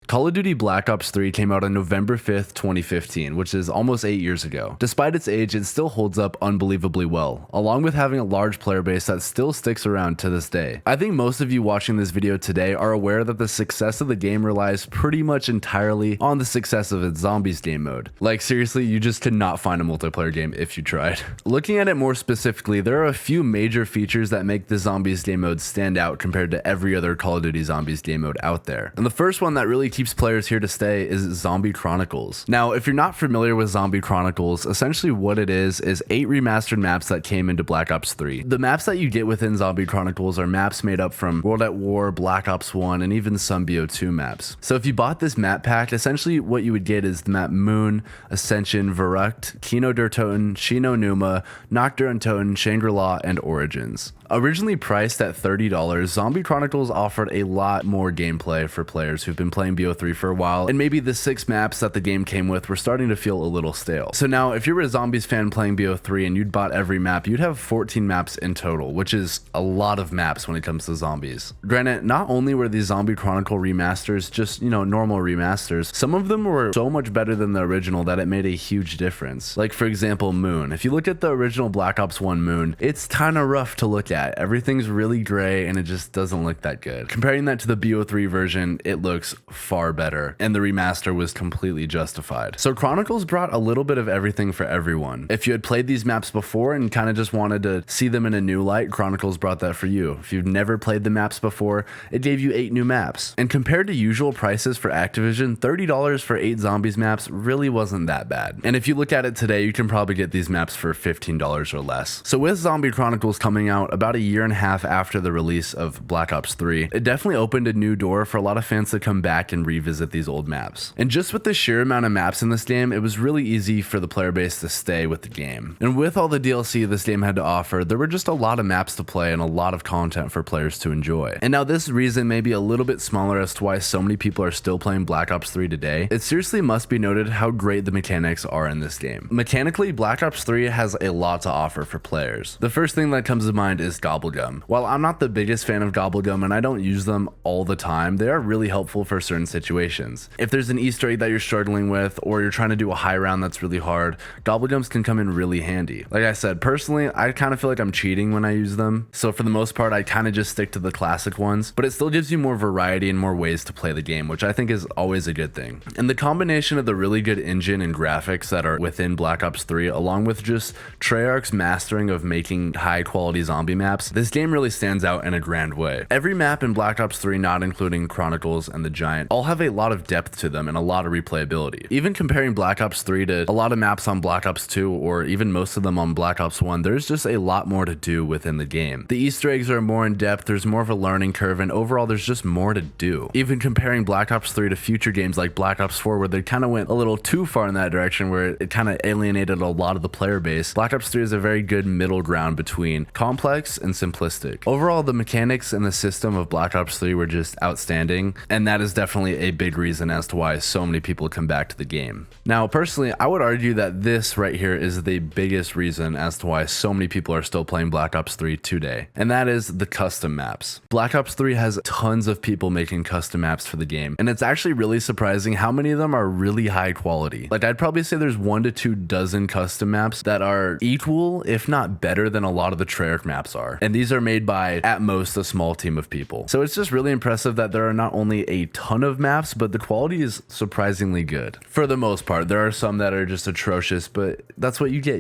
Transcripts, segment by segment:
Call of Duty Black Ops 3 came out on November 5th, 2015, which is almost 8 years ago. Despite its age, it still holds up unbelievably well, along with having a large player base that still sticks around to this day. I think most of you watching this video today are aware that the success of the game relies pretty much entirely on the success of its zombies game mode. Like seriously, you just could not find a multiplayer game if you tried. Looking at it more specifically, there are a few major features that make the zombies game mode stand out compared to every other Call of Duty zombies game mode out there. And the first one that really keeps players here to stay is Zombie Chronicles. Now, if you're not familiar with Zombie Chronicles, essentially what it is 8 remastered maps that came into Black Ops 3. The maps that you get within Zombie Chronicles are maps made up from World at War, Black Ops 1, and even some BO2 maps. So if you bought this map pack, essentially what you would get is the map Moon, Ascension, Verrucht, Kino der Toten, Shino Numa, Nacht der Untoten, Shangri-La, and Origins. Originally priced at $30, Zombie Chronicles offered a lot more gameplay for players who've been playing BO3 for a while, and maybe the 6 maps that the game came with were starting to feel a little stale. So now, if you were a Zombies fan playing BO3 and you'd bought every map, you'd have 14 maps in total, which is a lot of maps when it comes to zombies. Granted, not only were these Zombie Chronicle remasters just, normal remasters, some of them were so much better than the original that it made a huge difference. Like for example, Moon. If you look at the original Black Ops 1 Moon, it's kind of rough to look at. Everything's really gray and it just doesn't look that good. Comparing that to the BO3 version, it looks far better, and the remaster was completely justified. So Chronicles brought a little bit of everything for everyone. If you had played these maps before and kind of just wanted to see them in a new light, Chronicles brought that for you. If you've never played the maps before, it gave you 8 new maps. And compared to usual prices for Activision, $30 for 8 zombies maps really wasn't that bad. And if you look at it today, you can probably get these maps for $15 or less. So with Zombie Chronicles coming out about a year and a half after the release of Black Ops 3, it definitely opened a new door for a lot of fans to come back and revisit these old maps. And just with the sheer amount of maps in this game, it was really easy for the player base to stay with the game. And with all the DLC this game had to offer, there were just a lot of maps to play and a lot of content for players to enjoy. And now this reason may be a little bit smaller as to why so many people are still playing Black Ops 3 today. It seriously must be noted how great the mechanics are in this game. Mechanically, Black Ops 3 has a lot to offer for players. The first thing that comes to mind is Gobblegum. While I'm not the biggest fan of Gobblegum and I don't use them all the time, they are really helpful for certain situations. If there's an Easter egg that you're struggling with, or you're trying to do a high round that's really hard, Gobblegums can come in really handy. Like I said, personally, I kind of feel like I'm cheating when I use them. So for the most part, I kind of just stick to the classic ones, but it still gives you more variety and more ways to play the game, which I think is always a good thing. And the combination of the really good engine and graphics that are within Black Ops 3, along with just Treyarch's mastering of making high quality zombie maps, this game really stands out in a grand way. Every map in Black Ops 3, not including Chronicles and the Giant, all have a lot of depth to them and a lot of replayability. Even comparing Black Ops 3 to a lot of maps on Black Ops 2, or even most of them on Black Ops 1, there's just a lot more to do within the game. The Easter eggs are more in depth, there's more of a learning curve, and overall there's just more to do. Even comparing Black Ops 3 to future games like Black Ops 4, where they kind of went a little too far in that direction, where it kind of alienated a lot of the player base, Black Ops 3 is a very good middle ground between complex and simplistic. Overall, the mechanics and the system of Black Ops 3 were just outstanding, and that is definitely a big reason as to why so many people come back to the game. Now, personally, I would argue that this right here is the biggest reason as to why so many people are still playing Black Ops 3 today, and that is the custom maps. Black Ops 3 has tons of people making custom maps for the game, and it's actually really surprising how many of them are really high quality. Like, I'd probably say there's 1 to 2 dozen custom maps that are equal, if not better, than a lot of the Treyarch maps are, and these are made by, at most, a small team of people. So it's just really impressive that there are not only a ton of maps, but the quality is surprisingly good. For the most part, there are some that are just atrocious, but that's what you get,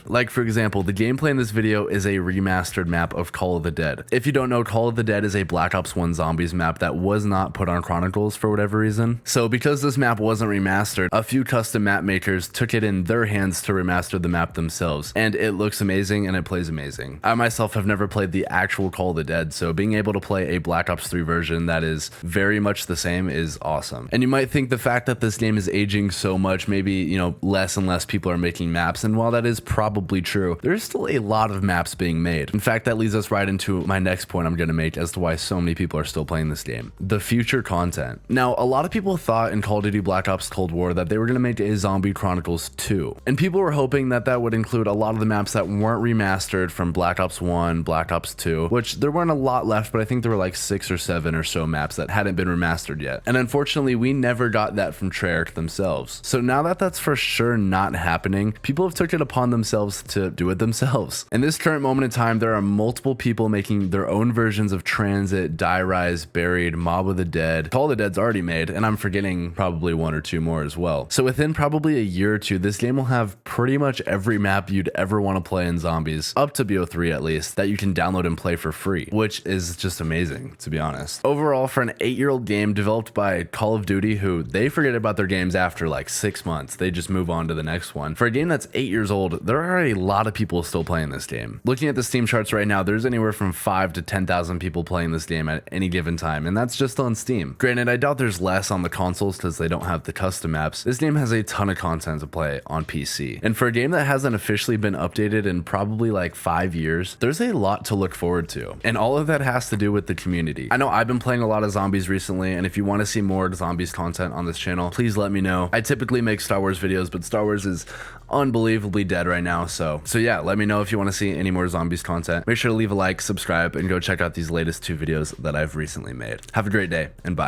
Like for example, the gameplay in this video is a remastered map of Call of the Dead. If you don't know, Call of the Dead is a Black Ops 1 Zombies map that was not put on Chronicles for whatever reason. So because this map wasn't remastered, a few custom map makers took it in their hands to remaster the map themselves, and it looks amazing and it plays amazing. I myself have never played the actual Call of the Dead, so being able to play a Black Ops 3 version that is very much the same is awesome. And you might think the fact that this game is aging so much, maybe, less and less people are making maps, and while that is probably true, there's still a lot of maps being made. In fact, that leads us right into my next point I'm going to make as to why so many people are still playing this game: the future content. Now, a lot of people thought in Call of Duty Black Ops Cold War that they were going to make a Zombie Chronicles 2, and people were hoping that that would include a lot of the maps that weren't remastered from Black Ops 1, Black Ops 2, which there weren't a lot left, but I think there were like 6 or 7 or so maps that hadn't been remastered yet. And unfortunately, we never got that from Treyarch themselves. So now that that's for sure not happening, people have took it upon themselves to do it themselves. In this current moment in time, there are multiple people making their own versions of Transit, Die Rise, Buried, Mob of the Dead. Call of the Dead's already made, and I'm forgetting probably 1 or 2 more as well. So within probably a year or two, this game will have pretty much every map you'd ever want to play in Zombies, up to BO3 at least, that you can download and play for free, which is just amazing, to be honest. Overall, for an 8-year-old game developed by Call of Duty, who they forget about their games after like 6 months, they just move on to the next one. For a game that's 8 years old, there are a lot of people still playing this game. Looking at the Steam charts right now, there's anywhere from 5 to 10,000 people playing this game at any given time, and that's just on Steam. Granted, I doubt there's less on the consoles because they don't have the custom maps. This game has a ton of content to play on PC. And for a game that hasn't officially been updated in probably like 5 years, there's a lot to look forward to. And all of that has to do with the community. I know I've been playing a lot of Zombies recently, and if you want to see more Zombies content on this channel, please let me know. I typically make Star Wars videos, but Star Wars is unbelievably dead right now. So yeah, let me know if you want to see any more Zombies content. Make sure to leave a like, subscribe, and go check out these latest 2 videos that I've recently made. Have a great day, and bye.